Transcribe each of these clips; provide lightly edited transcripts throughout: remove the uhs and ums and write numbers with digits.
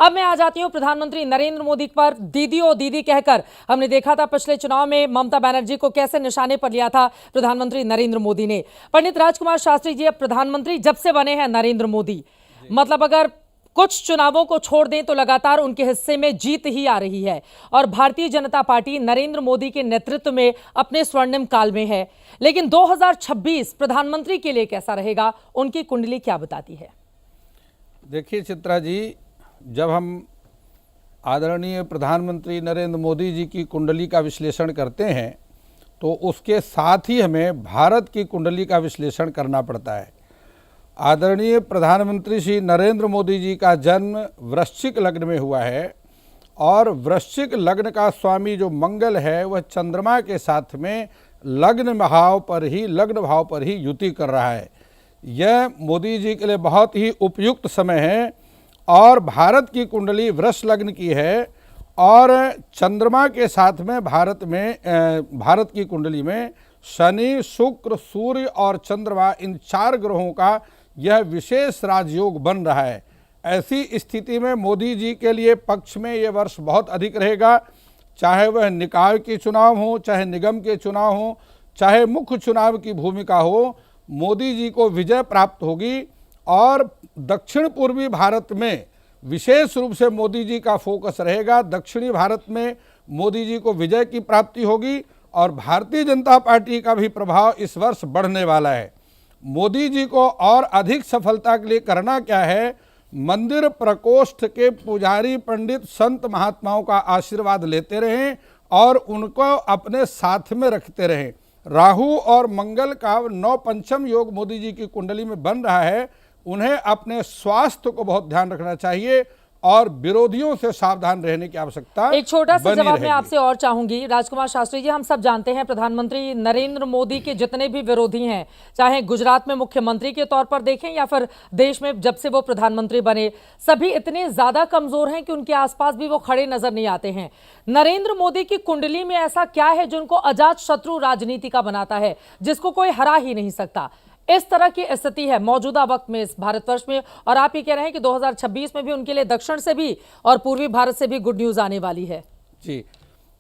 अब मैं आ जाती हूं प्रधानमंत्री नरेंद्र मोदी पर। दीदी ओ दीदी कहकर हमने देखा था पिछले चुनाव में ममता बनर्जी को कैसे निशाने पर लिया था प्रधानमंत्री नरेंद्र मोदी ने। पंडित राजकुमार शास्त्री जी अब प्रधानमंत्री जब से बने हैं नरेंद्र मोदी, मतलब अगर कुछ चुनावों को छोड़ दें तो लगातार उनके हिस्से में जीत ही आ रही है और भारतीय जनता पार्टी नरेंद्र मोदी के नेतृत्व में अपने स्वर्णिम काल में है। लेकिन 2026 प्रधानमंत्री के लिए कैसा रहेगा, उनकी कुंडली क्या बताती है? देखिए चित्रा जी, जब हम आदरणीय प्रधानमंत्री नरेंद्र मोदी जी की कुंडली का विश्लेषण करते हैं तो उसके साथ ही हमें भारत की कुंडली का विश्लेषण करना पड़ता है। आदरणीय प्रधानमंत्री श्री नरेंद्र मोदी जी का जन्म वृश्चिक लग्न में हुआ है और वृश्चिक लग्न का स्वामी जो मंगल है वह चंद्रमा के साथ में लग्न भाव पर ही युति कर रहा है। यह मोदी जी के लिए बहुत ही उपयुक्त समय है और भारत की कुंडली वृष लग्न की है और चंद्रमा के साथ में भारत की कुंडली में शनि, शुक्र, सूर्य और चंद्रमा, इन 4 ग्रहों का यह विशेष राजयोग बन रहा है। ऐसी स्थिति में मोदी जी के लिए पक्ष में यह वर्ष बहुत अधिक रहेगा, चाहे वह निकाय के चुनाव हो, चाहे निगम के चुनाव हो, चाहे मुख्य चुनाव की भूमिका हो, मोदी जी को विजय प्राप्त होगी। और दक्षिण पूर्वी भारत में विशेष रूप से मोदी जी का फोकस रहेगा। दक्षिणी भारत में मोदी जी को विजय की प्राप्ति होगी और भारतीय जनता पार्टी का भी प्रभाव इस वर्ष बढ़ने वाला है। मोदी जी को और अधिक सफलता के लिए करना क्या है, मंदिर प्रकोष्ठ के पुजारी, पंडित, संत, महात्माओं का आशीर्वाद लेते रहें और उनको अपने साथ में रखते रहें। राहु और मंगल का 9 पंचम योग मोदी जी की कुंडली में बन रहा है। उन्हें अपने स्वास्थ्य को बहुत ध्यान रखना चाहिए और विरोधियों से सावधान रहने की आवश्यकता। एक छोटा सा जवाब मैं आपसे और चाहूंगी राजकुमार शास्त्री जी। हम सब जानते हैं प्रधानमंत्री नरेंद्र मोदी के जितने भी विरोधी हैं, चाहे गुजरात में मुख्यमंत्री के तौर पर देखें या फिर देश में जब से वो प्रधानमंत्री बने, सभी इतने ज्यादा कमजोर हैं कि उनके आसपास भी वो खड़े नजर नहीं आते हैं। नरेंद्र मोदी की कुंडली में ऐसा क्या है जो उनको अजात शत्रु राजनीति का बनाता है, जिसको कोई हरा ही नहीं सकता? इस तरह की स्थिति है मौजूदा वक्त में इस भारतवर्ष में, और आप ये कह रहे हैं कि 2026 में भी उनके लिए दक्षिण से भी और पूर्वी भारत से भी गुड न्यूज आने वाली है। जी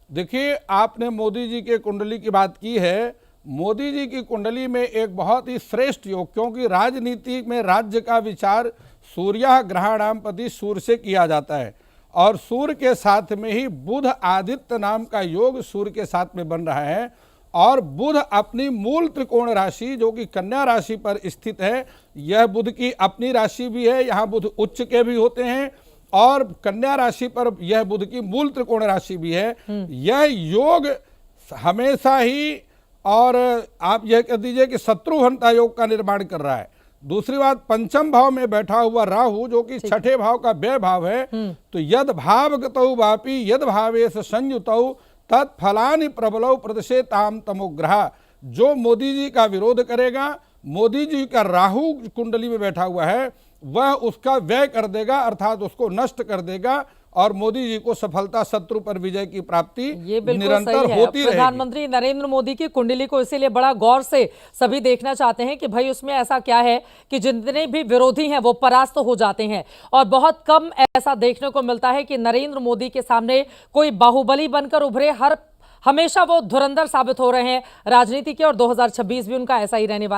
देखिए, आपने मोदी जी के कुंडली की बात की है। मोदी जी की कुंडली में एक बहुत ही श्रेष्ठ योग, क्योंकि राजनीति में राज्य का विचार सूर्य ग्रहाणामपति सूर्य से किया जाता है और सूर्य के साथ में ही बुध आदित्य नाम का योग सूर्य के साथ में बन रहा है। और बुध अपनी मूल त्रिकोण राशि जो कि कन्या राशि पर स्थित है, यह बुध की अपनी राशि भी है। यहाँ बुध उच्च के भी होते हैं और कन्या राशि पर यह बुध की मूल त्रिकोण राशि भी है। यह योग हमेशा ही, और आप यह कह दीजिए कि शत्रुघ्नता योग का निर्माण कर रहा है। दूसरी बात, पंचम भाव में बैठा हुआ राहु जो कि 6ठे भाव का व्यय भाव है, तो यद भावगतौ वापि यद भावेश संयुतौ तत्फलानि प्रबलौ प्रदशेताम तमोग्रह। जो मोदी जी का विरोध करेगा, मोदी जी का राहु कुंडली में बैठा हुआ है, वह उसका व्यय कर देगा, अर्थात उसको नष्ट कर देगा और मोदी जी को सफलता, शत्रु पर विजय की प्राप्ति निरंतर होती रहेगी। प्रधानमंत्री नरेंद्र मोदी की कुंडली को इसीलिए बड़ा गौर से सभी देखना चाहते हैं कि भाई उसमें ऐसा क्या है कि जितने भी विरोधी हैं वो परास्त हो जाते हैं, और बहुत कम ऐसा देखने को मिलता है कि नरेंद्र मोदी के सामने कोई बाहुबली बनकर उभरे। हमेशा वो धुरंधर साबित हो रहे हैं राजनीति के, और 2026 भी उनका ऐसा ही रहने वाला है।